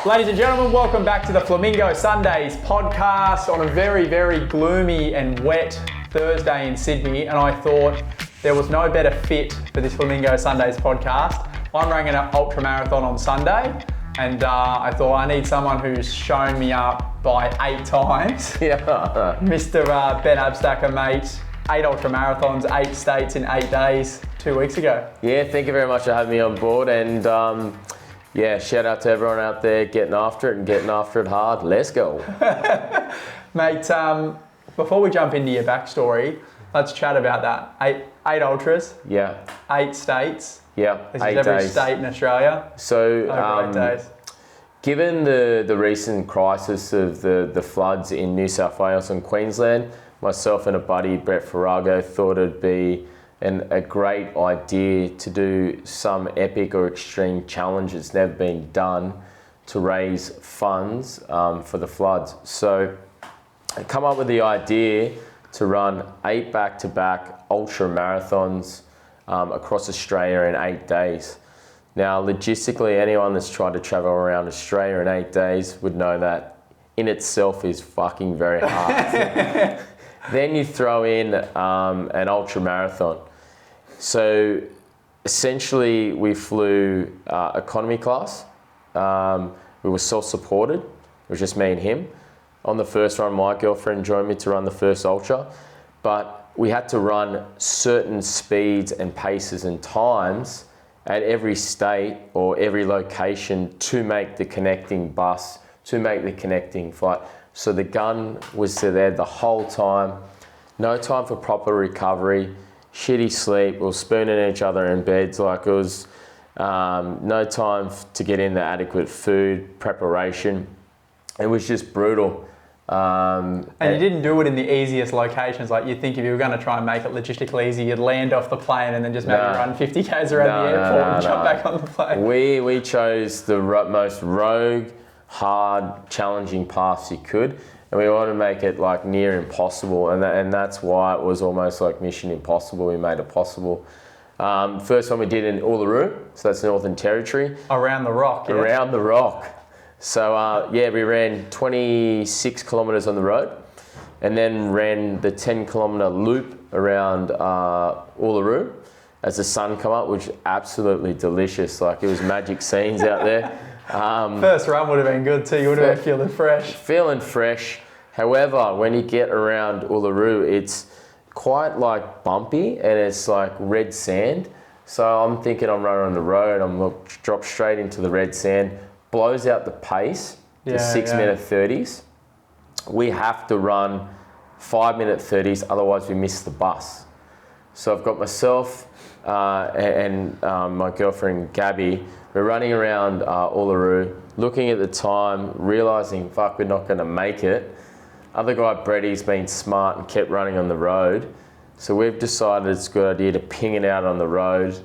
Ladies and gentlemen, welcome back to the Flamingo Sundays podcast on a very, very gloomy and wet Thursday in Sydney, and I thought there was no better fit for this Flamingo Sundays podcast. I'm running an ultra marathon on Sunday, and I thought I need someone who's shown me up by 8 times. Yeah. Mr. Ben Abstacker, mate. 8 ultra marathons, 8 states in 8 days, 2 weeks ago. Yeah, thank you very much for having me on board, and yeah, shout out to everyone out there getting after it and getting after it hard. Let's go. Mate, before we jump into your backstory, let's chat about that. 8 ultras. Yeah. 8 states. Yeah. This 8 is every days. state in Australia. So, over 8 days. Given the recent crisis of the floods in New South Wales and Queensland, myself and a buddy, Brett Farrago, thought it'd be a great idea to do some epic or extreme challenge that's never been done to raise funds for the floods. So I come up with the idea to run 8 back-to-back ultra marathons across Australia in 8 days. Now, logistically, anyone that's tried to travel around Australia in 8 days would know that in itself is fucking very hard. Then you throw in an ultra marathon. So essentially we flew economy class. We were self-supported. It was just me and him. On the first run, my girlfriend joined me to run the first ultra, but we had to run certain speeds and paces and times at every state or every location to make the connecting bus, to make the connecting flight. So the gun was there the whole time. No time for proper recovery. Shitty sleep, we were spooning each other in beds, like it was no time to get in the adequate food, preparation. It was just brutal. And you didn't do it in the easiest locations. Like you'd think if you were going to try and make it logistically easy, you'd land off the plane and then just maybe run 50 Ks around the airport and jump back on the plane. We chose the most rogue, hard, challenging paths you could. And we wanted to make it like near impossible, and that's why it was almost like Mission Impossible. We made it possible. First one we did in Uluru, so that's Northern Territory. Around the rock. Yeah. Around the rock. So yeah, we ran 26 kilometres on the road, and then ran the 10-kilometre loop around Uluru as the sun come up, which was absolutely delicious. Like it was magic scenes out there. First run would have been good too. You would have been feeling fresh. Feeling fresh. However, when you get around Uluru, it's quite like bumpy and it's like red sand. So I'm thinking I'm running on the road, I'm drop straight into the red sand, blows out the pace to 6-minute 30s. We have to run 5-minute 30s, otherwise we miss the bus. So I've got myself and my girlfriend Gabby. We're running around Uluru, looking at the time, realising, fuck, we're not going to make it. Other guy, Bretty's been smart and kept running on the road. So we've decided it's a good idea to ping it out on the road.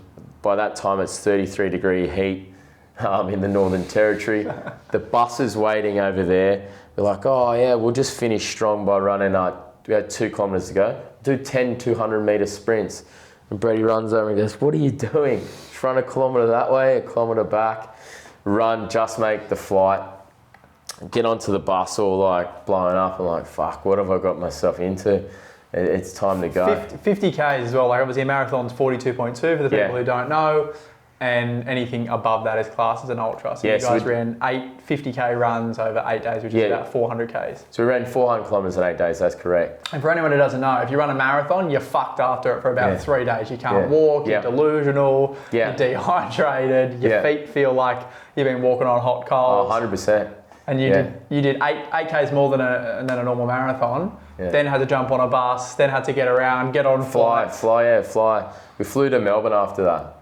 By that time, it's 33-degree heat in the Northern Territory. The bus is waiting over there. We're like, oh yeah, we'll just finish strong by running, we had 2 kilometres to go. Do 10 200-metre sprints. And Bretty runs over and goes, what are you doing? Just run a kilometre that way, a kilometre back, run, just make the flight. Get onto the bus all like blowing up and like, fuck, what have I got myself into? It's time to go. 50 Ks as well. Like obviously a marathon's 42.2 for the people who don't know. And anything above that is classed as an ultra. So you guys ran 8 50K runs over 8 days, which is about 400 Ks. So we ran 400 kilometres in 8 days, that's correct. And for anyone who doesn't know, if you run a marathon, you're fucked after it for about 3 days. You can't walk, you're delusional, you're dehydrated, your feet feel like you've been walking on hot coals. Oh, 100%. And you did 8 Ks more than a normal marathon, then had to jump on a bus, then had to get around, get on flights. Fly. We flew to Melbourne after that.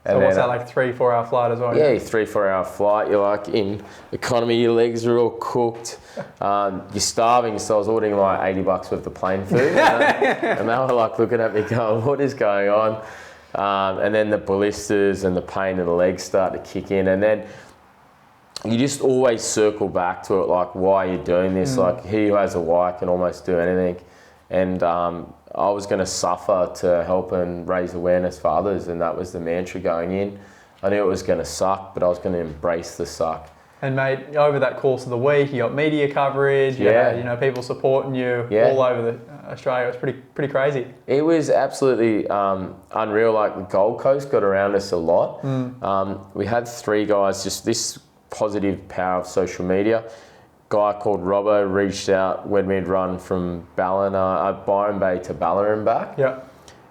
So what's that, like 3-4 hour flight as well? Yeah, 3-4 hour flight. You're like in economy, your legs are all cooked. You're starving, so I was ordering like $80 worth of plane food. And they were like looking at me going, what is going on? And then the blisters and the pain in the legs start to kick in. And then you just always circle back to it, like, why are you doing this? Like, he who has a why can almost do anything. And I was going to suffer to help and raise awareness for others, and that was the mantra going in. I knew it was going to suck, but I was going to embrace the suck. And mate, over that course of the week, you got media coverage. You had, you know, people supporting you all over Australia. It was pretty crazy. It was absolutely unreal. Like the Gold Coast got around us a lot. We had 3 guys. Just this positive power of social media. Guy called Robbo reached out when we'd run from Byron Bay to Ballina and back. Yeah.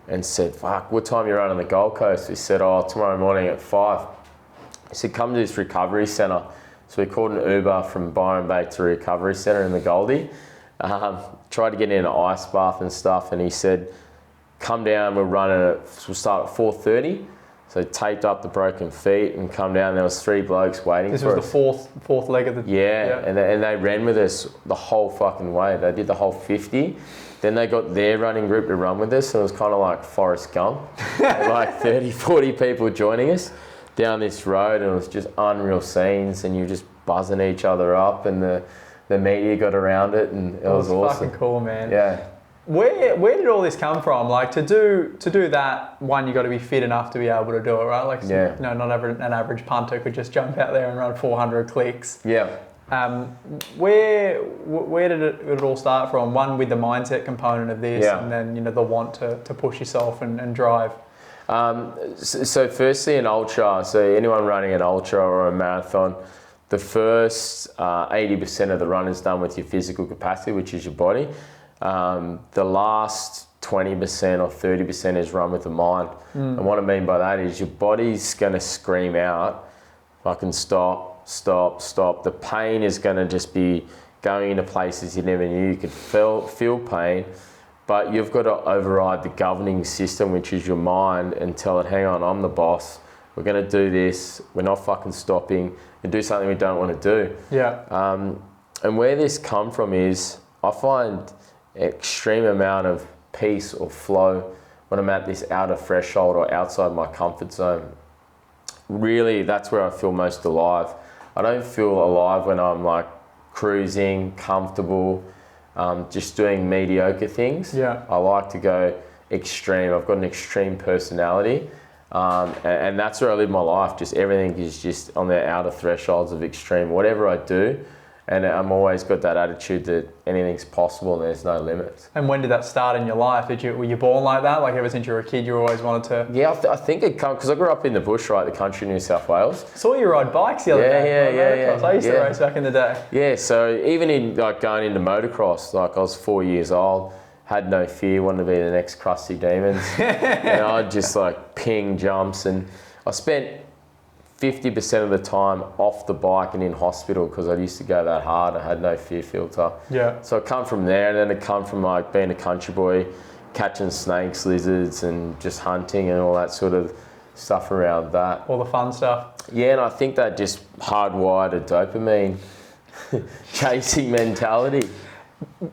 And said, "Fuck, what time you run on the Gold Coast?" We said, "Oh, tomorrow morning at 5." He said, "Come to this recovery centre." So we called an Uber from Byron Bay to a recovery centre in the Goldie. Tried to get in an ice bath and stuff, and he said, "Come down, we'll start at 4:30. So taped up the broken feet and come down. There was 3 blokes waiting for us. This was the fourth leg of the... Yeah. And they ran with us the whole fucking way. They did the whole 50. Then they got their running group to run with us, and it was kind of like Forrest Gump. Like 30, 40 people joining us down this road, and it was just unreal scenes, and you're just buzzing each other up, and the media got around it, and it was awesome. Fucking cool, man. Yeah. Where did all this come from? Like to do that, one, you got to be fit enough to be able to do it, right? Like, you know, not an average punter could just jump out there and run 400 clicks. Yeah. Where did it all start from? One, with the mindset component of this, and then, you know, the want to push yourself and drive. So firstly, an ultra. So anyone running an ultra or a marathon, the first 80% of the run is done with your physical capacity, which is your body. The last 20% or 30% is run with the mind. And what I mean by that is your body's going to scream out, fucking stop, stop, stop. The pain is going to just be going into places you never knew you could feel pain, but you've got to override the governing system, which is your mind, and tell it, hang on, I'm the boss. We're going to do this. We're not fucking stopping. And do something we don't want to do. Yeah. And where this come from is I find extreme amount of peace or flow when I'm at this outer threshold or outside my comfort zone. Really, that's where I feel most alive. I don't feel alive when I'm like cruising, comfortable, just doing mediocre things. Yeah. I like to go extreme. I've got an extreme personality. And that's where I live my life. Just everything is just on the outer thresholds of extreme. Whatever I do, and I'm always got that attitude that anything's possible and there's no limits. And when did that start in your life? Were you born like that? Like ever since you were a kid, you always wanted to? Yeah, I think it comes because I grew up in the bush, right, the country, New South Wales. Saw you ride bikes the other day. Yeah. I used to race back in the day. Yeah, so even in like going into motocross, like I was 4 years old, had no fear, wanted to be the next Crusty Demons. And I'd just like ping jumps, and I spent 50% of the time off the bike and in hospital because I used to go that hard. I had no fear filter. Yeah. So I come from there, and then it come from like being a country boy, catching snakes, lizards, and just hunting and all that sort of stuff around that. All the fun stuff. Yeah, and I think that just hardwired a dopamine chasing mentality.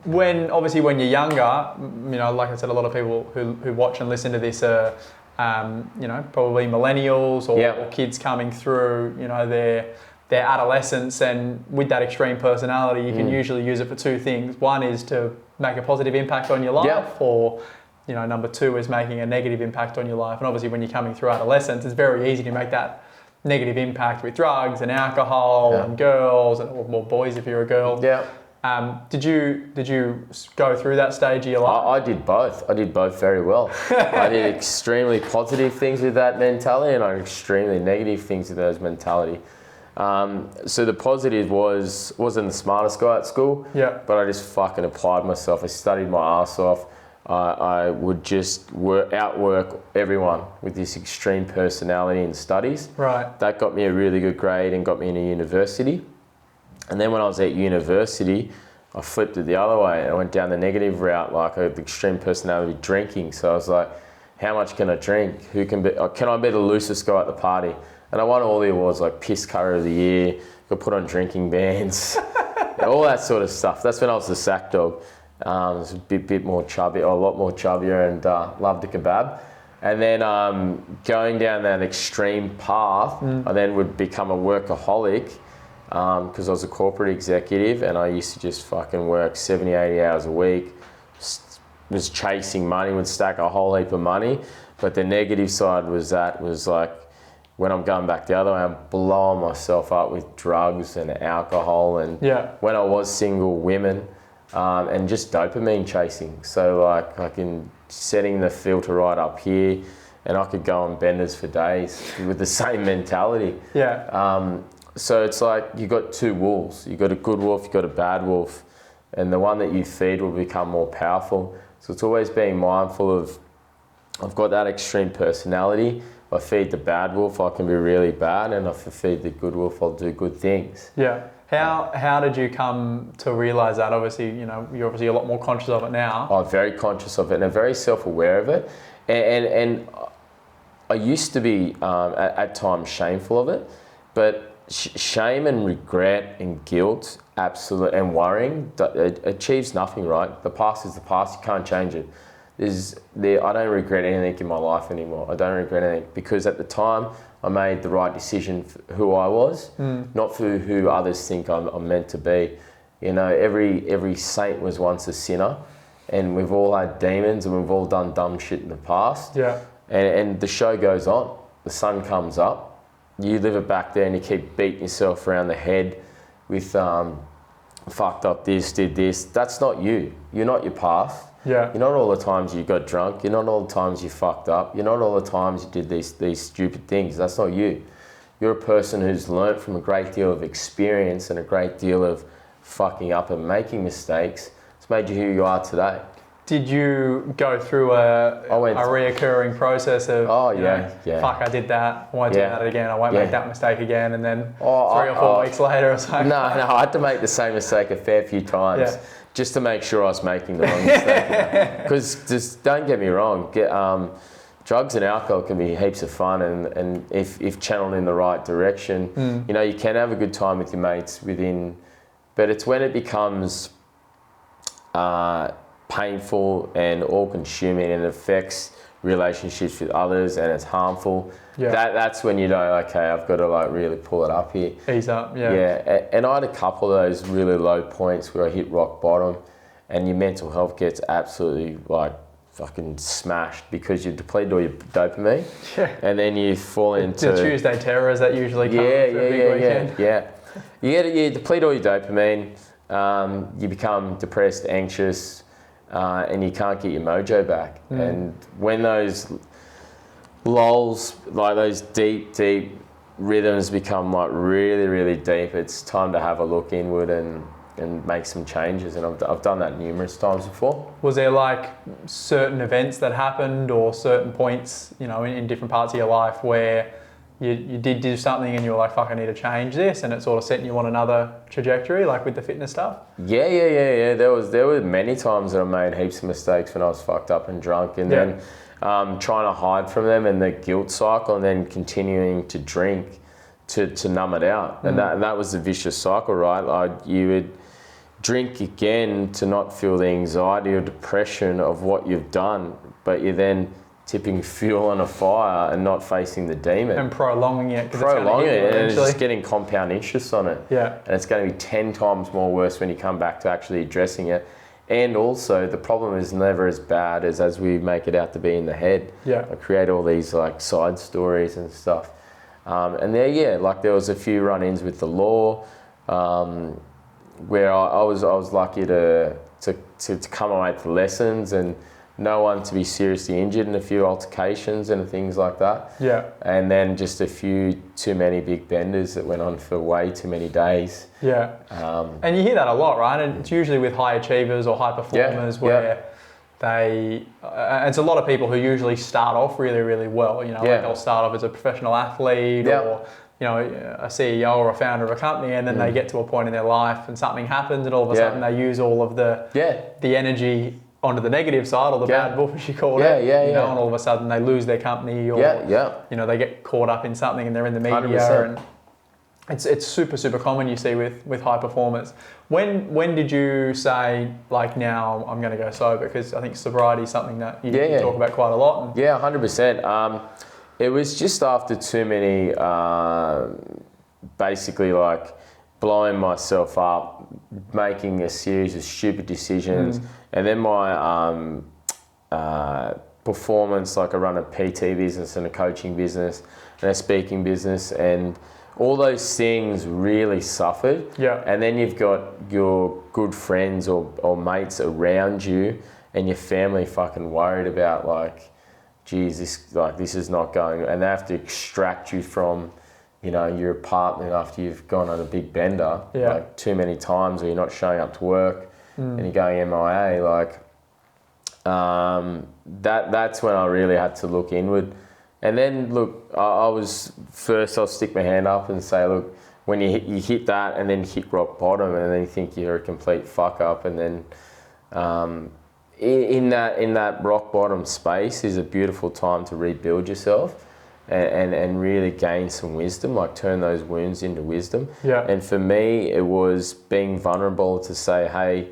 When you're younger, you know, like I said, a lot of people who watch and listen to this are, you know, probably millennials or kids coming through, you know, their adolescence, and with that extreme personality, you can usually use it for 2 things. One is to make a positive impact on your life, or, you know, number 2 is making a negative impact on your life. And obviously when you're coming through adolescence, it's very easy to make that negative impact with drugs and alcohol and girls, or more boys if you're a girl. Yeah. Did you go through that stage of your life? I did both. I did both very well. I did extremely positive things with that mentality, and I did extremely negative things with those mentality. So the positive wasn't the smartest guy at school, but I just fucking applied myself. I studied my ass off. I would just outwork everyone with this extreme personality in studies. Right. That got me a really good grade and got me into university. And then when I was at university, I flipped it the other way. I went down the negative route, like the extreme personality drinking. So I was like, how much can I drink? Can I be the loosest guy at the party? And I won all the awards, like Piss Curry of the Year, got put on drinking bans, all that sort of stuff. That's when I was the sack dog. I was a bit more chubby, or a lot more chubbier, and loved the kebab. And then going down that extreme path, I then would become a workaholic, because I was a corporate executive, and I used to just fucking work 70, 80 hours a week, was chasing money, would stack a whole heap of money. But the negative side was like, when I'm going back the other way, I'm blowing myself up with drugs and alcohol and when I was single, women, and just dopamine chasing. So like I can setting the filter right up here and I could go on benders for days with the same mentality. So it's like you got two wolves. You got a good wolf, you got a bad wolf, and the one that you feed will become more powerful. So it's always being mindful of, I've got that extreme personality. If I feed the bad wolf, I can be really bad, and if I feed the good wolf, I'll do good things. How did you come to realise that? Obviously, you know, you're obviously a lot more conscious of it now. I'm very conscious of it, and I'm very self-aware of it. And I used to be at times shameful of it, but shame and regret and guilt, absolute, and worrying it achieves nothing, right? The past is the past. You can't change it. I don't regret anything in my life anymore. I don't regret anything because at the time I made the right decision for who I was, not for who others think I'm meant to be. You know, every saint was once a sinner, and we've all had demons and we've all done dumb shit in the past. And the show goes on. The sun comes up. You live it back there and you keep beating yourself around the head with fucked up this, did this. That's not you. You're not your past. You're not all the times you got drunk. You're not all the times you fucked up. You're not all the times you did these stupid things. That's not you. You're a person who's learnt from a great deal of experience and a great deal of fucking up and making mistakes. It's made you who you are today. Did you go through a reoccurring process of, fuck, I did that, I won't do that again, I won't make that mistake again, and then 3 or 4 weeks later or something? No, I had to make the same mistake a fair few times just to make sure I was making the wrong mistake. Because just don't get me wrong, drugs and alcohol can be heaps of fun, and if channeled in the right direction, you know, you can have a good time with your mates but it's when it becomes painful and all-consuming and it affects relationships with others and it's harmful. That's when you know, okay, I've got to like really pull it up here. Ease up, And I had a couple of those really low points where I hit rock bottom, and your mental health gets absolutely like fucking smashed because you've depleted all your dopamine, and then you fall into the Tuesday terrors that usually come after a big weekend. You deplete all your dopamine. You become depressed, anxious. And you can't get your mojo back. And when those lulls, like those deep rhythms become like really, really deep, it's time to have a look inward and make some changes. And I've done that numerous times before. Was there like certain events that happened or certain points, you know, in different parts of your life where you did do something and you were like, fuck, I need to change this, and it sort of set you on another trajectory, like with the fitness stuff? Yeah. There were many times that I made heaps of mistakes when I was fucked up and drunk, and then trying to hide from them and the guilt cycle, and then continuing to drink to numb it out. And that was the vicious cycle, right? Like you would drink again to not feel the anxiety or depression of what you've done, but you then tipping fuel on a fire and not facing the demon. And prolonging it. And it's just getting compound interest on it. And it's going to be 10 times more worse when you come back to actually addressing it. And also the problem is never as bad as we make it out to be in the head. I create all these like side stories and stuff. And there was a few run-ins with the law where I was lucky to come away with lessons and no one to be seriously injured in a few altercations and things like that. And then just a few too many big benders that went on for way too many days. And you hear that a lot, right? And it's usually with high achievers or high performers where it's a lot of people who usually start off really, really well. You know, like they'll start off as a professional athlete or, you know, a CEO or a founder of a company, and then they get to a point in their life and something happens and all of a sudden they use all of the energy onto the negative side, or the bad wolf, as you called it. You know, and all of a sudden they lose their company, or you know, they get caught up in something and they're in the media 100%. And it's super, super common you see with high performers. When did you say, like, now I'm going to go sober? Because I think sobriety is something that you talk about quite a lot. 100%. It was just after too many, basically like blowing myself up, making a series of stupid decisions. And then my performance, like I run a PT business and a coaching business and a speaking business, and all those things really suffered. Yeah. And then you've got your good friends or mates around you and your family fucking worried about like, geez, this is not going, and they have to extract you from, you know, your apartment after you've gone on a big bender, like too many times, or you're not showing up to work and you're going MIA, like, that's when I really had to look inward. And then look, I'll stick my hand up and say, look, when you hit that and then hit rock bottom and then you think you're a complete fuck up, and then in that rock bottom space is a beautiful time to rebuild yourself and really gain some wisdom, like turn those wounds into wisdom. Yeah. And for me, it was being vulnerable to say, hey,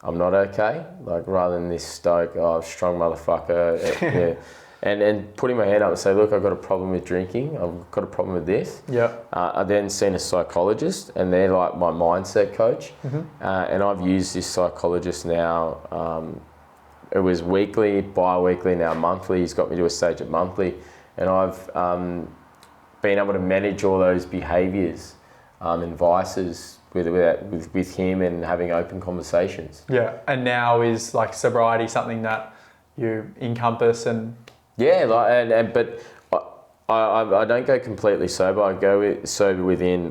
I'm not okay, like rather than this stoic, strong motherfucker. Yeah. And putting my hand up and say, look, I've got a problem with drinking. I've got a problem with this. Yeah. I then seen a psychologist, and they're like my mindset coach. And I've used this psychologist now. It was weekly, bi-weekly, now monthly. He's got me to a stage at monthly. And I've been able to manage all those behaviours and vices with him and having open conversations. Yeah. And now is like sobriety something that you encompass and... Yeah, but I don't go completely sober. I go sober within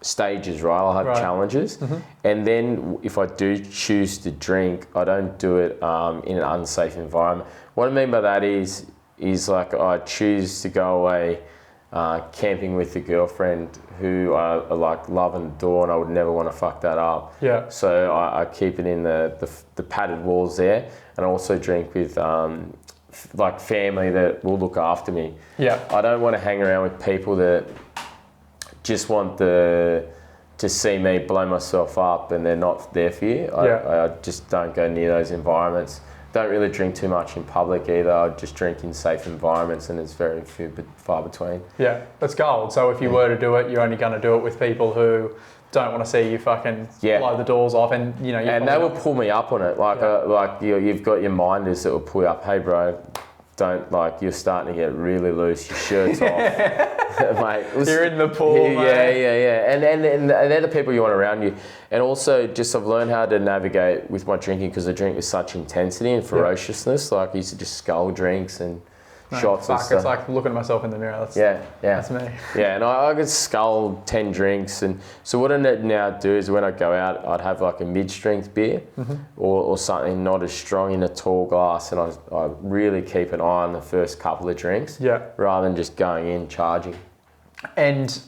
stages, right? I'll have challenges, and then if I do choose to drink, I don't do it in an unsafe environment. What I mean by that is like I choose to go away camping with a girlfriend who I like love and adore, and I would never want to fuck that up. Yeah. So I keep it in the padded walls there, and I also drink with like family that will look after me. Yeah. I don't want to hang around with people that just want to see me blow myself up and they're not there for you. I just don't go near those environments. Don't really drink too much in public either. I just drink in safe environments, and it's very far between. Yeah, that's gold. So if you were to do it, you're only going to do it with people who don't want to see you fucking blow the doors off, and you know. And they will pull me up on it, like you've got your minders that will pull you up. Hey, bro, don't, like, you're starting to get really loose. Your shirt's off, mate. You're in the pool, yeah, mate. Yeah. And they're the people you want around you. And also, just I've learned how to navigate with my drinking, because I drink with such intensity and ferociousness. Like I used to just skull drinks and shots and stuff. It's like looking at myself in the mirror. That's me. Yeah, and I could scull 10 drinks. And so what I now do is when I go out, I'd have like a mid-strength beer or something not as strong in a tall glass, and I really keep an eye on the first couple of drinks rather than just going in charging. And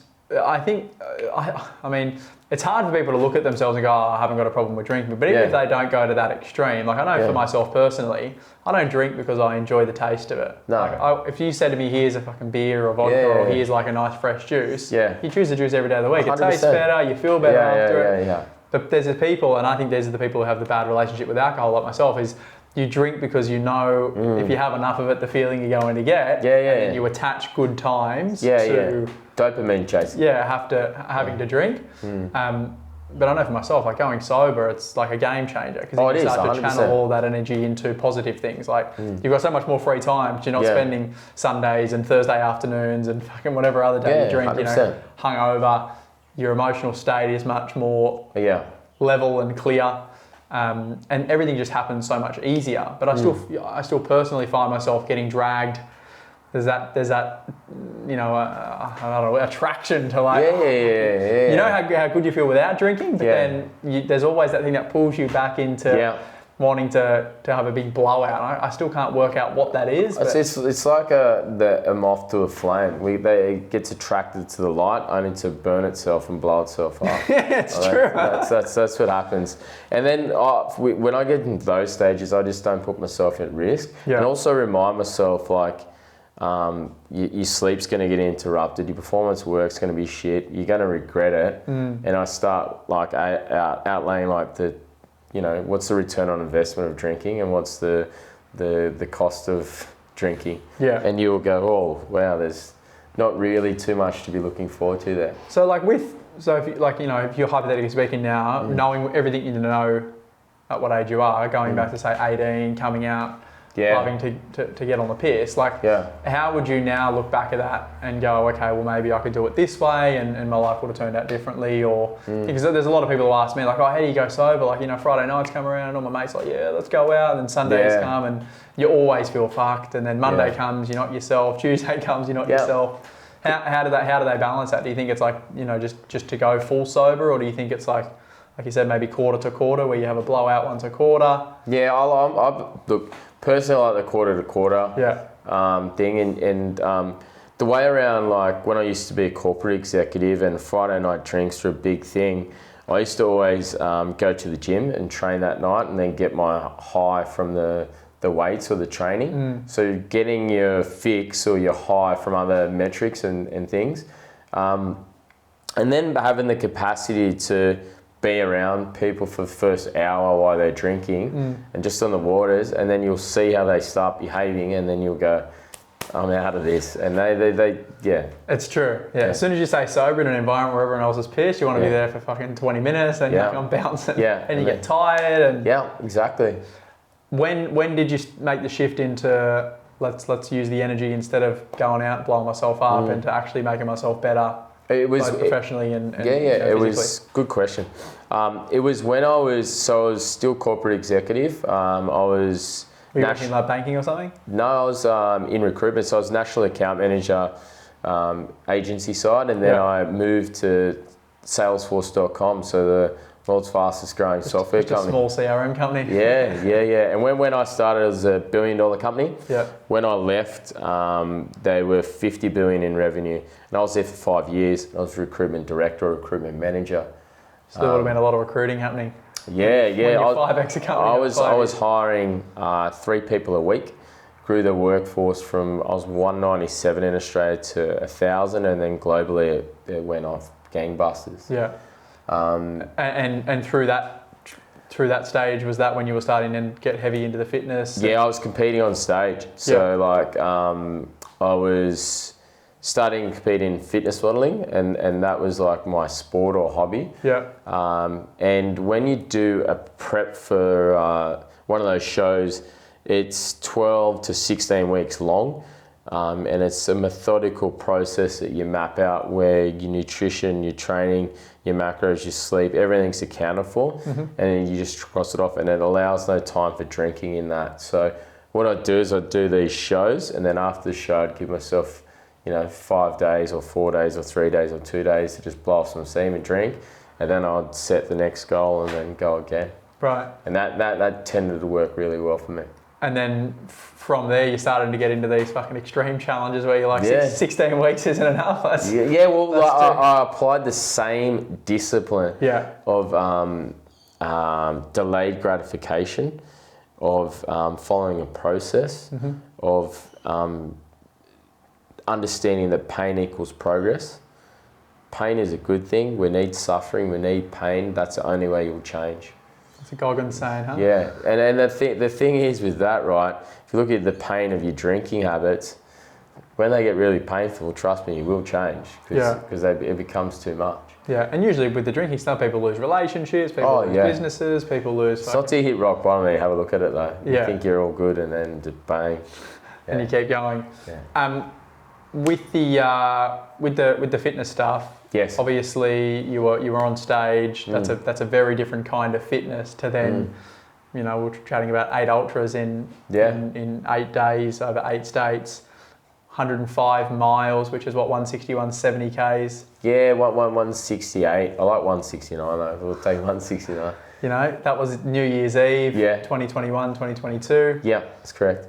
I think, I mean, it's hard for people to look at themselves and go, oh, I haven't got a problem with drinking. But even if they don't go to that extreme, like I know for myself personally, I don't drink because I enjoy the taste of it. No. Like if you said to me, here's a fucking beer or vodka or here's like a nice fresh juice, you choose the juice every day of the week. 100%. It tastes better, you feel better after it. Yeah. But there's the people, and I think these are the people who have the bad relationship with alcohol, like myself, is you drink because you know if you have enough of it, the feeling you're going to get. And you attach good times to... Dopamine chasing. Having to drink. But I know for myself, like going sober, it's like a game changer, because you start to channel all that energy into positive things. Like you've got so much more free time, because you're not spending Sundays and Thursday afternoons and fucking whatever other day you drink, 100%. You know, hungover. Your emotional state is much more level and clear. And everything just happens so much easier. But I still personally find myself getting dragged. There's that, you know, I don't know, attraction to like, you know how good you feel without drinking, but then there's always that thing that pulls you back into wanting to have a big blowout. I still can't work out what that is. It's like a moth to a flame. It gets attracted to the light only to burn itself and blow itself up. It's true. That's what happens. And then when I get into those stages, I just don't put myself at risk. And also remind myself, like, your sleep's going to get interrupted, your performance work's going to be shit, you're going to regret it. And I start like outlaying like what's the return on investment of drinking and what's the cost of drinking. And you'll go, oh wow, there's not really too much to be looking forward to there. So if you're hypothetically speaking now, knowing everything you know at what age you are, going back to say 18, coming out, loving to get on the piss. Like, how would you now look back at that and go, okay, well, maybe I could do it this way and my life would have turned out differently? Or because there's a lot of people who ask me, like, oh, how do you go sober? Like, Friday nights come around and all my mates are like, yeah, let's go out. And then Sundays come and you always feel fucked. And then Monday comes, you're not yourself. Tuesday comes, you're not yourself. How do they balance that? Do you think it's like, just to go full sober, or do you think it's like you said, maybe quarter to quarter, where you have a blowout once a quarter? Yeah, I look, personally, I like the quarter to quarter thing, and the way around, like when I used to be a corporate executive and Friday night drinks were a big thing, I used to always go to the gym and train that night and then get my high from the weights or the training. So getting your fix or your high from other metrics and things. And then having the capacity to be around people for the first hour while they're drinking and just on the waters, and then you'll see how they start behaving, and then you'll go, I'm out of this. And they It's true. Yeah. As soon as you stay sober in an environment where everyone else is pissed, you want to be there for fucking 20 minutes and you're like, I'm bouncing. And you get tired. And exactly. When did you make the shift into let's use the energy instead of going out and blowing myself up and to actually making myself better? It was both professionally and it was good question. It was when I was still corporate executive. Were you working like banking or something? No, I was in recruitment. So I was national account manager, agency side, and then I moved to Salesforce.com. So the world's fastest growing software company. A small CRM company. Yeah. And when I started, it was a $1 billion company. Yeah. When I left, they were $50 billion in revenue. And I was there for 5 years. I was recruitment director, recruitment manager. So there would have been a lot of recruiting happening. Yeah. When you're 5x a company. I was hiring 3 people a week. Grew the workforce from, I was 197 in Australia to 1,000, and then globally it went off gangbusters. Yeah. And through that stage, was that when you were starting to get heavy into the fitness? Yeah, I was competing on stage. So I was starting to compete in fitness modeling, and that was like my sport or hobby. Yeah. And when you do a prep for one of those shows, it's 12 to 16 weeks long. And it's a methodical process that you map out where your nutrition, your training, your macros, your sleep, everything's accounted for, and then you just cross it off, and it allows no time for drinking in that. So what I do is I do these shows, and then after the show I'd give myself 5 days or 4 days or 3 days or 2 days to just blow off some steam and drink, and then I'd set the next goal and then go again. Right. And that tended to work really well for me. And then from there, you started to get into these fucking extreme challenges where you're like, 16 weeks isn't enough. I applied the same discipline of delayed gratification, of following a process, of understanding that pain equals progress. Pain is a good thing. We need suffering. We need pain. That's the only way you'll change. It's a Goggins saying, huh? Yeah, and the thing is with that, right, if you look at the pain of your drinking habits, when they get really painful, trust me, you will change because it becomes too much. Yeah, and usually with the drinking stuff, people lose relationships, people lose businesses, people lose... It's not till you hit rock bottom and you have a look at it though. You think you're all good and then just bang. Yeah. And you keep going. Yeah. With the fitness stuff, yes, obviously you were on stage. That's a very different kind of fitness to then, we're chatting about 8 ultras in 8 days over 8 states, 105 miles, which is what, 160, 170 Ks. Yeah, 168. I like 169 though. We'll take 169. That was New Year's Eve, 2021, 2022. Yeah, that's correct.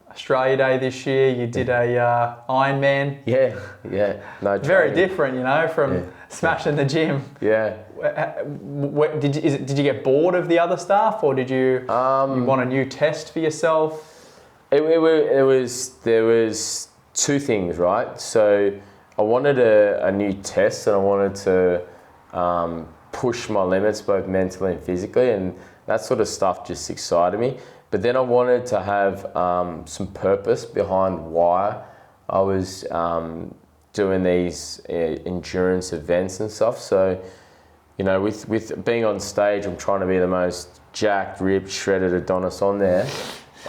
Australia Day this year, you did a Ironman. Yeah, no. Very different, from smashing the gym. Yeah. Did you get bored of the other stuff, or did you want a new test for yourself? There was 2 things, right? So I wanted a new test, and I wanted to push my limits both mentally and physically, and that sort of stuff just excited me. But then I wanted to have some purpose behind why I was doing these endurance events and stuff. So, with being on stage, I'm trying to be the most jacked, ripped, shredded Adonis on there.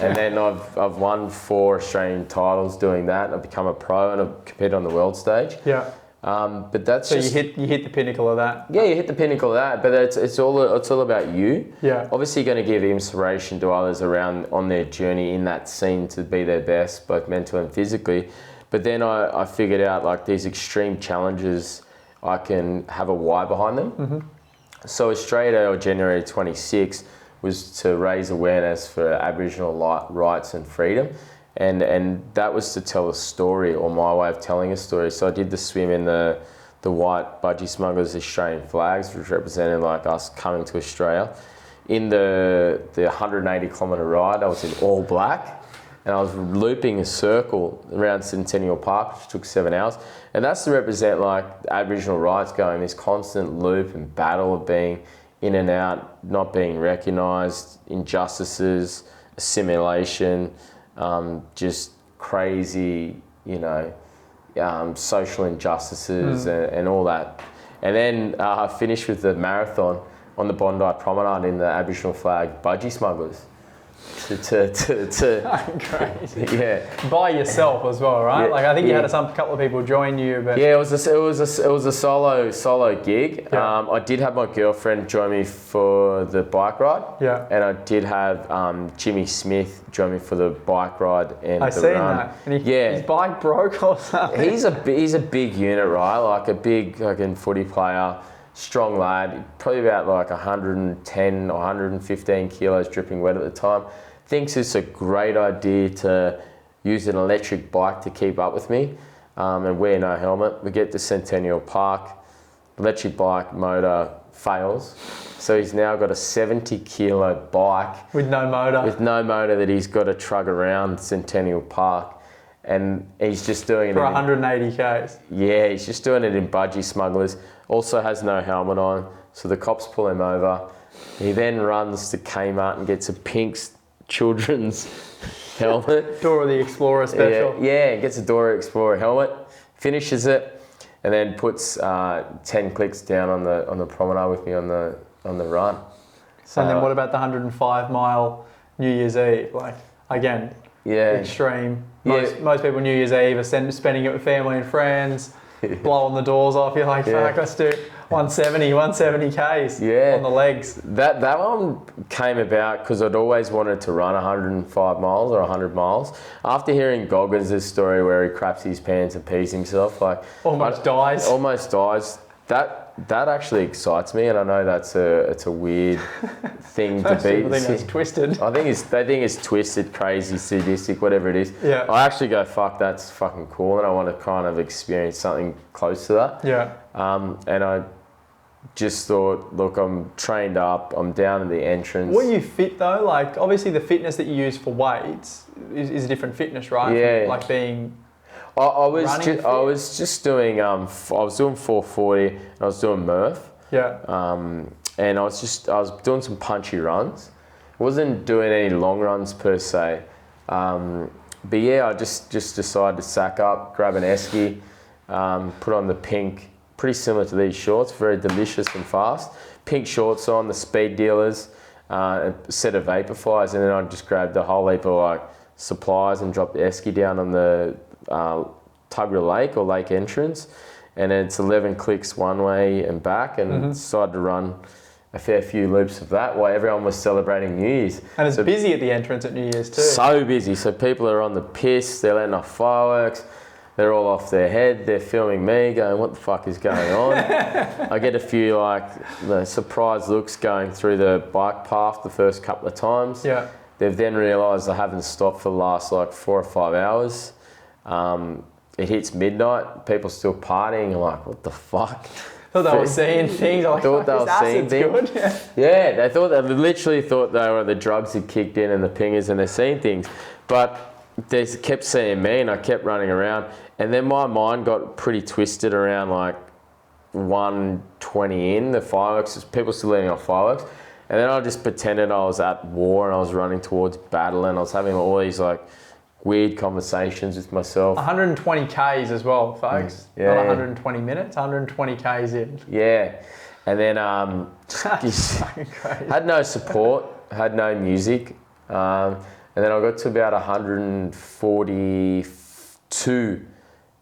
And then I've won 4 Australian titles doing that. I've become a pro and I've competed on the world stage. Yeah. But that's so just, you hit the pinnacle of that. Yeah, you hit the pinnacle of that. But it's all about you. Yeah. Obviously, you're going to give inspiration to others around on their journey in that scene to be their best, both mentally and physically. But then I figured out like these extreme challenges, I can have a why behind them. Mm-hmm. So Australia Day on January 26 was to raise awareness for Aboriginal rights and freedom. And that was to tell a story, or my way of telling a story. So I did the swim in the white budgie smugglers Australian flags, which represented like us coming to Australia. In the 180 kilometre ride, I was in all black, and I was looping a circle around Centennial Park, which took 7 hours. And that's to represent like Aboriginal rights, going this constant loop and battle of being in and out, not being recognised, injustices, assimilation, just crazy, social injustices and all that. And then I finished with the marathon on the Bondi Promenade in the Aboriginal flag budgie smugglers. Crazy. Yeah. By yourself as well, right? Yeah, Like I think you yeah. had a couple of people join you, but Yeah, it was a solo gig. Yeah. I did have my girlfriend join me for the bike ride. Yeah. And I did have Jimmy Smith join me for the bike ride and I the seen run. that. And Yeah. his bike broke or something. He's a big unit, right? Like a big fucking footy player, strong lad, probably about like 110 or 115 kilos dripping wet at the time. Thinks it's a great idea to use an electric bike to keep up with me and wear no helmet. We get to Centennial Park, electric bike motor fails. So he's now got a 70 kilo bike With no motor. that he's got to trug around Centennial Park. And he's just doing it For 180 Ks. Yeah, he's just doing it in budgie smugglers. Also has no helmet on, so the cops pull him over. He then runs to Kmart and gets a pink children's helmet. Dora the Explorer special. Yeah, gets a Dora Explorer helmet, finishes it, and then puts 10 clicks down on the promenade with me on the run. So, And then what about the 105 mile New Year's Eve? Like, again, extreme. Most people New Year's Eve are spending it with family and friends, blowing the doors off. You're like, fuck, let's do 170 Ks on the legs. That one came about because I'd always wanted to run 105 miles or 100 miles. After hearing Goggins' story where he craps his pants and pees himself, like almost dies. That actually excites me, and I know it's a weird thing to be. I think that's twisted. They think it's twisted, crazy, sadistic, whatever it is. Yeah. I actually go, fuck, that's fucking cool, and I want to kind of experience something close to that. Yeah. And I just thought, look, I'm trained up, I'm down at the entrance. Were you fit though? Like, obviously the fitness that you use for weights is a different fitness, right? Yeah. Like being... I was just doing I was doing 440 and I was doing Murph. Yeah. And I was doing some punchy runs. Wasn't doing any long runs per se. But yeah, I just decided to sack up, grab an esky, put on the pink, pretty similar to these shorts, very delicious and fast. Pink shorts on, the speed dealers, a set of Vaporflies, and then I just grabbed a whole heap of like supplies and dropped the esky down on the Tuggerah Lake or lake entrance, and it's 11 clicks one way and back, and decided to run a fair few loops of that while everyone was celebrating New Year's. And it's busy at the entrance at New Year's too. So busy. So people are on the piss, they're letting off fireworks, they're all off their head, they're filming me going, what the fuck is going on? I get a few surprised looks going through the bike path the first couple of times. Yeah. They've then realised I haven't stopped for the last 4 or 5 hours. It hits midnight, people still partying. I'm like, what the fuck? Thought they were seeing things. I thought they were seeing things. Good. Yeah, they literally thought the drugs had kicked in and the pingers, and they're seeing things. But they kept seeing me, and I kept running around. And then my mind got pretty twisted around 1:20 in. The fireworks, people still letting off fireworks. And then I just pretended I was at war and I was running towards battle, and I was having all these weird conversations with myself. 120 Ks as well, folks. Not 120 minutes, 120 Ks in. Yeah. And then That's fucking crazy. had no support, had no music. And then I got to about 142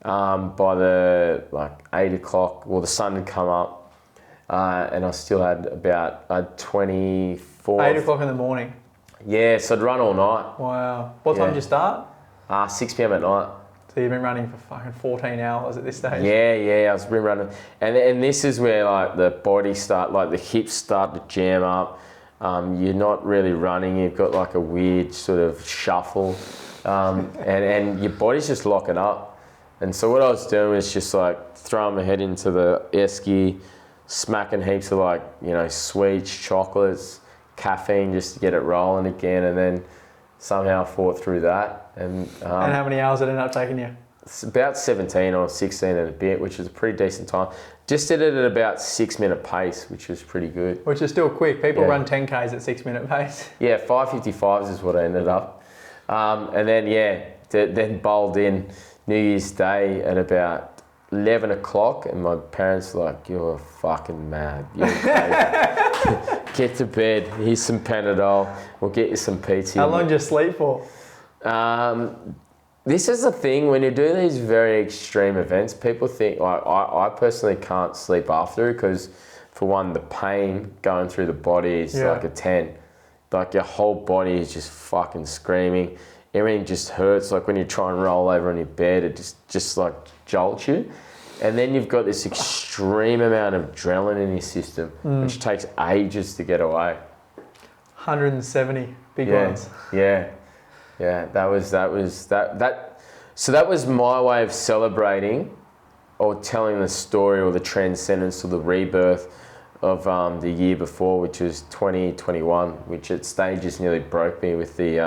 by the 8 o'clock. Well, the sun had come up, and I still had about 24. 8 o'clock in the morning. Yeah, so I'd run all night. Wow. What time did you start? 6 p.m. at night. So you've been running for fucking 14 hours at this stage? Yeah, I was been running. And this is where the body the hips start to jam up. You're not really running, you've got a weird sort of shuffle. And your body's just locking up. And so what I was doing was just throwing my head into the esky, smacking heaps of sweets, chocolates, caffeine just to get it rolling again, and then somehow fought through that. And how many hours did it end up taking you? It's about 17 or 16 and a bit, which is a pretty decent time. Just did it at about 6 minute pace, which was pretty good. Which is still quick. People run 10Ks at 6 minute pace. Yeah, 5:55s is what I ended up. And then, then bowled in New Year's Day at about 11 o'clock, and my parents were like, "You're fucking mad. You're crazy. Get to bed. Here's some Panadol. We'll get you some pizza." How long did you sleep for? This is the thing, when you do these very extreme events, people think, I personally can't sleep after, because for one, the pain going through the body is like a 10. Your whole body is just fucking screaming. Everything just hurts. When you try and roll over on your bed, it just jolts you. And then you've got this extreme amount of adrenaline in your system, which takes ages to get away. 170 big ones. Yeah, that was. So that was my way of celebrating or telling the story or the transcendence or the rebirth of the year before, which was 2021, which at stages nearly broke me with the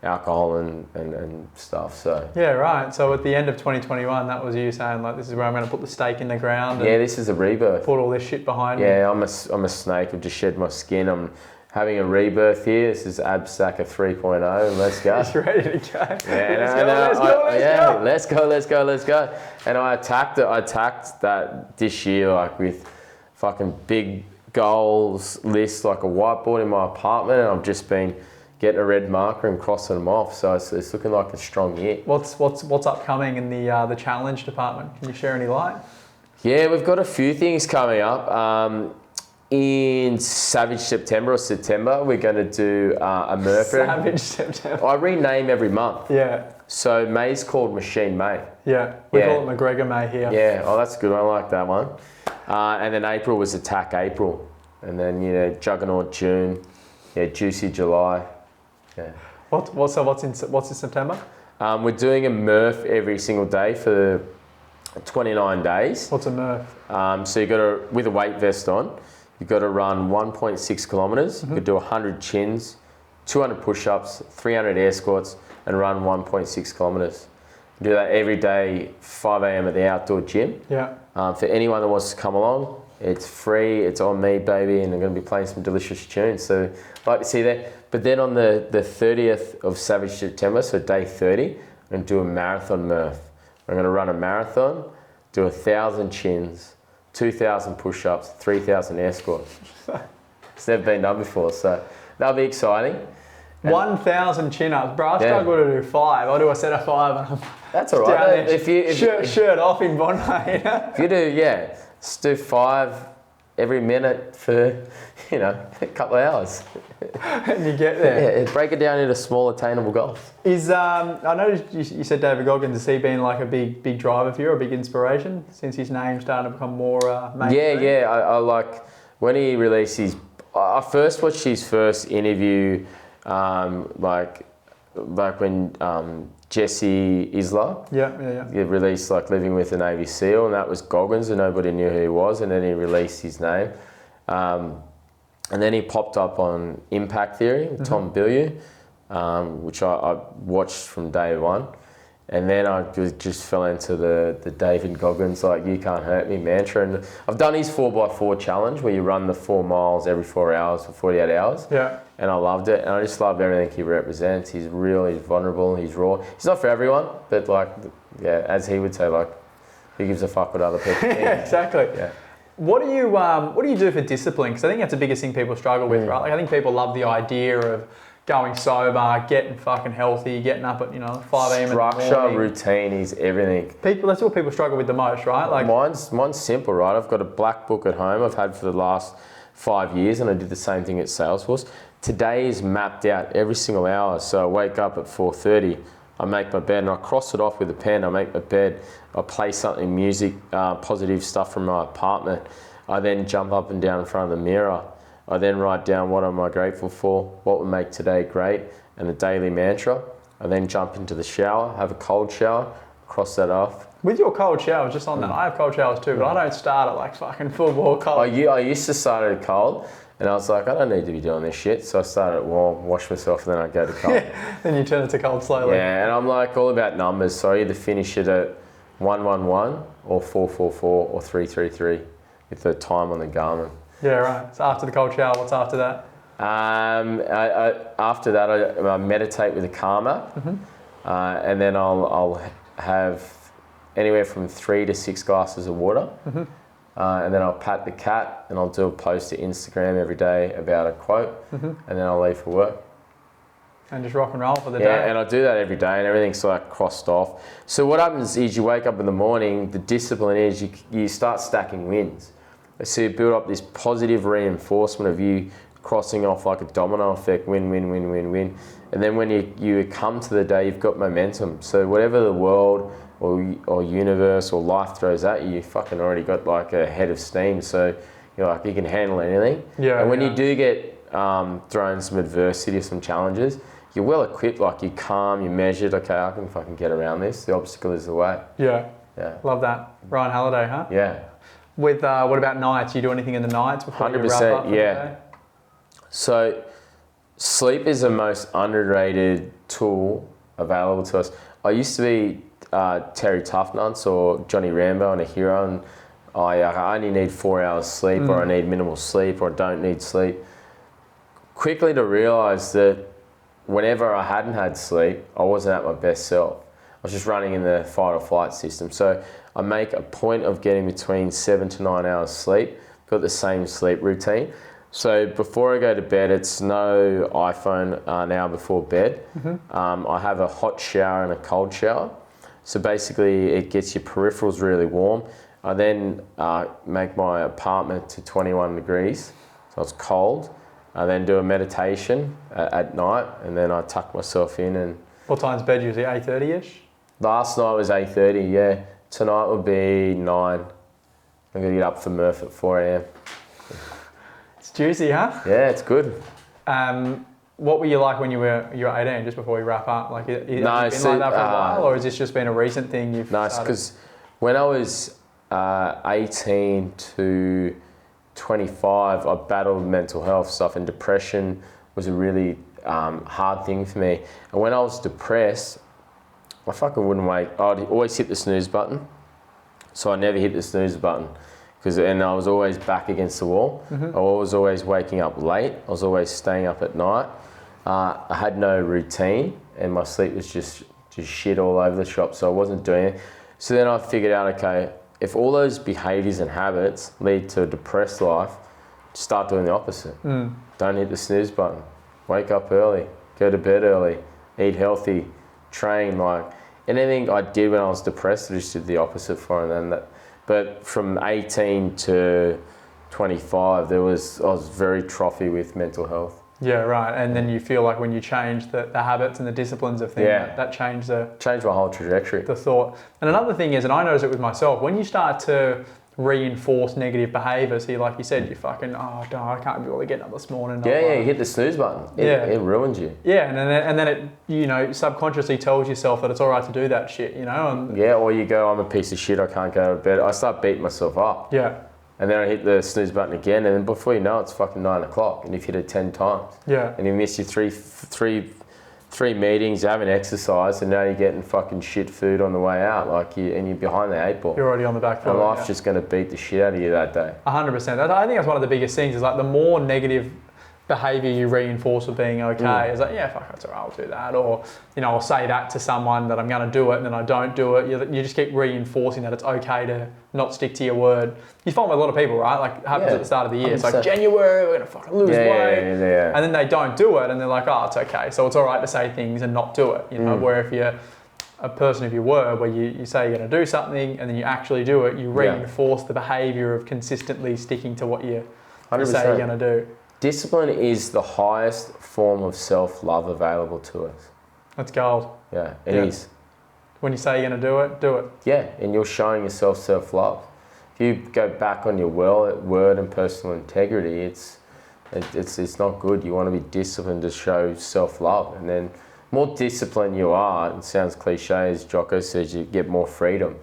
alcohol and stuff. So yeah, right. So at the end of 2021, that was you saying this is where I'm going to put the stake in the ground. Yeah, this is a rebirth. Put all this shit behind me. Yeah, I'm a snake. I've just shed my skin. I'm having a rebirth here. This is Abstacker 3.0. Let's go. It's ready to go. Let's go. And I attacked that this year with fucking big goals list, a whiteboard in my apartment, and I've just been getting a red marker and crossing them off. So it's looking like a strong year. What's upcoming in the challenge department? Can you share any light? Yeah, we've got a few things coming up. In Savage September, we're going to do a Murphy. Savage September. I rename every month. Yeah. So May's called Machine May. Yeah, we call it McGregor May here. Yeah, that's good. I like that one. And then April was Attack April. And then, Juggernaut June. Yeah, Juicy July. Yeah. What's in September? We're doing a Murph every single day for 29 days. What's a Murph? So you got to, with a weight vest on, you've got to run 1.6 kilometres. You could do 100 chins, 200 push-ups, 300 air squats, and run 1.6 kilometres. Do that every day, 5 a.m. at the outdoor gym. Yeah. For anyone that wants to come along, it's free, it's on me, baby, and I'm going to be playing some delicious tunes. So I'd like to see that. But then on the 30th of Savage September, so day 30, I'm going to do a marathon Murph. I'm going to run a marathon, do 1,000 chins, 2,000 push-ups, 3,000 air squats. It's never been done before, so that'll be exciting. And 1,000 chin-ups. Bro, I struggle to do 5. I do a set of 5 and I'm that's all right. Shirt off in Bondi. If you do, just do 5 every minute for, a couple of hours. And you get there. Yeah, break it down into small, attainable goals. I noticed you said David Goggins. Has he been a big driver for you, or a big inspiration since his name started to become more mainstream? Yeah. I like when he released his. I first watched his first interview, like when Jesse Isler. Yeah. He released Living with a Navy SEAL, and that was Goggins, and nobody knew who he was, and then he released his name. And then he popped up on Impact Theory with Tom Bilyeu, which I watched from day one. And then I just fell into the David Goggins, you can't hurt me mantra. And I've done his 4x4 challenge where you run the 4 miles every 4 hours for 48 hours. Yeah. And I loved it. And I just love everything he represents. He's real, he's vulnerable, he's raw. He's not for everyone, but as he would say, who gives a fuck what other people think? Yeah, exactly. Yeah. What do you do for discipline? Because I think that's the biggest thing people struggle with, right? I think people love the idea of going sober, getting fucking healthy, getting up at 5 a.m. Structure, routine is everything. That's what people struggle with the most, right? Like mine's simple, right? I've got a black book at home. I've had for the last 5 years, and I did the same thing at Salesforce. Today is mapped out every single hour. So I wake up at 4:30. I make my bed and I cross it off with a pen. I make my bed. I play something, music, positive stuff from my apartment. I then jump up and down in front of the mirror. I then write down what am I grateful for, what would make today great, and the daily mantra. I then jump into the shower, have a cold shower, cross that off. With your cold showers, just on that, I have cold showers too, but I don't start it like fucking full bore cold. I used to start it cold, and I was like, I don't need to be doing this shit. So I started it warm, wash myself, and then I go to cold. Then you turn it to cold slowly. Yeah, and I'm like all about numbers, so I either finish it at 111 or 444 or 333 with the time on the Garmin. Yeah, right. So after the cold shower, what's after that? After that, I meditate with a calmer, and then I'll have anywhere from 3 to 6 glasses of water, and then I'll pat the cat, and I'll do a post to Instagram every day about a quote, and then I'll leave for work. And just rock and roll for the day. Yeah, and I do that every day, and everything's like crossed off. So what happens is you wake up in the morning, the discipline is you start stacking wins. So you build up this positive reinforcement of you crossing off like a domino effect, win, win, win, win, win. And then when you come to the day, you've got momentum. So whatever the world or universe or life throws at you, you fucking already got like a head of steam. So you're like, you can handle anything. Yeah. And when you do get thrown some adversity or some challenges, you're well equipped, like you're calm, you're measured, okay, I can fucking get around this. The obstacle is the way. Yeah. Yeah. Love that. Ryan Halliday, huh? Yeah. With what about nights? You do anything in the nights before 100%, you wrap up for the day? So sleep is the most underrated tool available to us. I used to be Terry Toughnunts or Johnny Rambo and a hero, and I only need 4 hours sleep, or I need minimal sleep, or I don't need sleep. Quickly to realise that whenever I hadn't had sleep, I wasn't at my best self. I was just running in the fight or flight system. So I make a point of getting between 7 to 9 hours sleep, got the same sleep routine. So before I go to bed, it's no iPhone now before bed. I have a hot shower and a cold shower. So basically it gets your peripherals really warm. I then make my apartment to 21 degrees, so it's cold. I then do a meditation at night, and then I tuck myself in. And what time's bed usually? 8:30ish? Last night was 8:30, yeah. Tonight will be 9. I'm gonna get up for Murph at 4 a.m. It's juicy, huh? Yeah, it's good. What were you like when you were 18, just before we wrap up? Like, have you been like that for a while, or has this just been a recent thing you've No, it's because when I was 18 to 25, I battled mental health stuff, and depression was a really hard thing for me. And when I was depressed, I fucking wouldn't wait. I'd always hit the snooze button. So I never hit the snooze button, and I was always back against the wall. I was always waking up late. I was always staying up at night. I had no routine, and my sleep was just shit all over the shop. So I wasn't doing it. So then I figured out, okay, if all those behaviours and habits lead to a depressed life, start doing the opposite. Don't hit the snooze button. Wake up early. Go to bed early. Eat healthy. Train. Like anything I did when I was depressed, I just did the opposite for it. But from 18 to 25, I was very trophy with mental health. Yeah, right. And then you feel like when you change the habits and the disciplines of things, that changed my whole trajectory. The thought. And another thing is, and I noticed it with myself, when you start to reinforce negative behaviour, so like you said, you fucking, oh, no, I can't be really getting up this morning. You hit the snooze button. It ruins you. Yeah, and then it, subconsciously tells yourself that it's all right to do that shit, And, or you go, I'm a piece of shit, I can't go to bed. I start beating myself up. Yeah. And then I hit the snooze button again, and then before you know it, it's fucking 9 o'clock, and you've hit it 10 times. Yeah. And you miss your three meetings, you haven't exercised, and now you're getting fucking shit food on the way out, and you're behind the 8 ball. You're already on the back foot. And life's just going to beat the shit out of you that day. 100%. I think that's one of the biggest things, is like the more negative behaviour you reinforce with being okay. It's like, yeah, fuck, that's all right, I'll do that. Or, I'll say that to someone that I'm going to do it and then I don't do it. You just keep reinforcing that it's okay to not stick to your word. You find with a lot of people, right? Like, it happens at the start of the year. 100%. It's like, January, we're going to fucking lose weight. Yeah. And then they don't do it and they're like, oh, it's okay. So it's all right to say things and not do it. Where if you're a person of your word, where you say you're going to do something and then you actually do it, you reinforce the behaviour of consistently sticking to what you say you're going to do. Discipline is the highest form of self-love available to us. That's gold. Yeah, it is. When you say you're going to do it. Yeah, and you're showing yourself self-love. If you go back on your word and personal integrity, it's not good. You want to be disciplined to show self-love. And then more disciplined you are, it sounds cliche, as Jocko says, you get more freedom.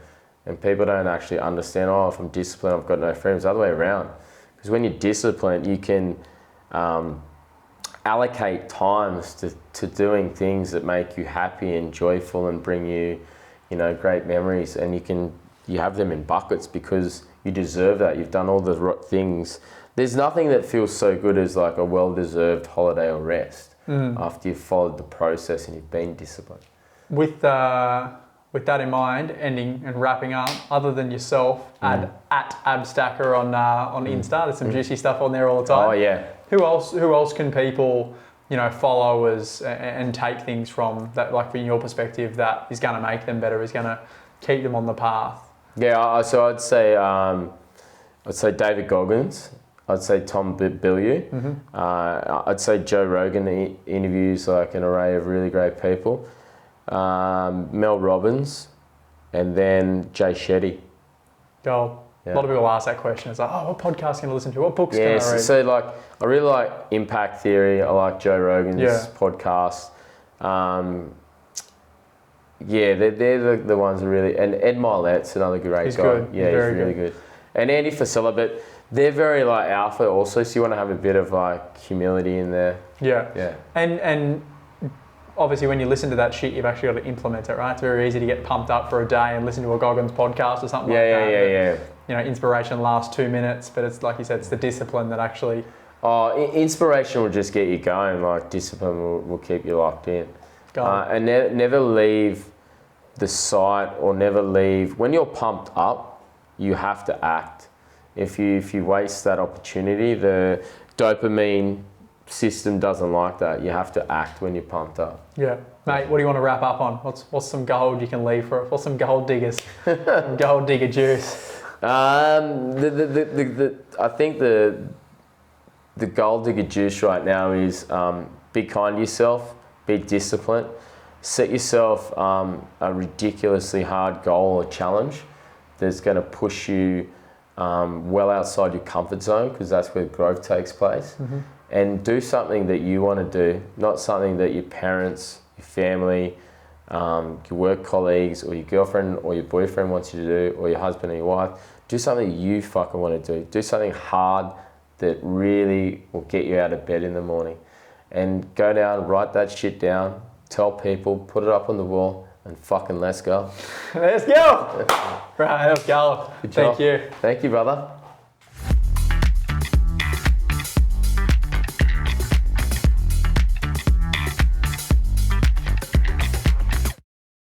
And people don't actually understand, if I'm disciplined, I've got no freedom. It's the other way around. Because when you're disciplined, you can allocate times to doing things that make you happy and joyful and bring you, great memories. And you have them in buckets because you deserve that. You've done all the things. There's nothing that feels so good as like a well-deserved holiday or rest after you've followed the process and you've been disciplined. With that in mind, ending and wrapping up, other than yourself, at Abstacker on Insta, there's some juicy stuff on there all the time. Oh yeah. Who else can people, follow and take things from that, like from your perspective, that is going to make them better, is going to keep them on the path? Yeah, so I'd say David Goggins. I'd say Tom Bilyeu. I'd say Joe Rogan interviews like an array of really great people. Mel Robbins, and then Jay Shetty. Gold. Yeah. A lot of people ask that question. It's like, what podcast can I listen to? What books can I read? So like, I really like Impact Theory. I like Joe Rogan's podcast. They're the ones that really, and Ed Milet's another great guy. He's good. Yeah, he's really good. And Andy Frisella, but they're very like alpha also, so you want to have a bit of like humility in there. Yeah. And obviously when you listen to that shit, you've actually got to implement it, right? It's very easy to get pumped up for a day and listen to a Goggins podcast or something like that. Inspiration lasts 2 minutes, but it's like you said, it's the discipline that actually... Inspiration will just get you going, like discipline will keep you locked in. And never leave the site or never leave... When you're pumped up, you have to act. If you waste that opportunity, the dopamine system doesn't like that. You have to act when you're pumped up. Yeah. Mate, what do you want to wrap up on? What's some gold you can leave for us? What's some gold diggers? Some gold digger juice. I think the gold digger juice right now is be kind to yourself, be disciplined, set yourself a ridiculously hard goal or challenge that's going to push you well outside your comfort zone, because that's where growth takes place. And do something that you want to do, not something that your parents, your family, your work colleagues, or your girlfriend or your boyfriend wants you to do, or your husband or your wife. Do something you fucking want to do. Do something hard that really will get you out of bed in the morning. And go down, write that shit down, tell people, put it up on the wall, and fucking let's go. Let's go! Right, let's go. Thank you, brother.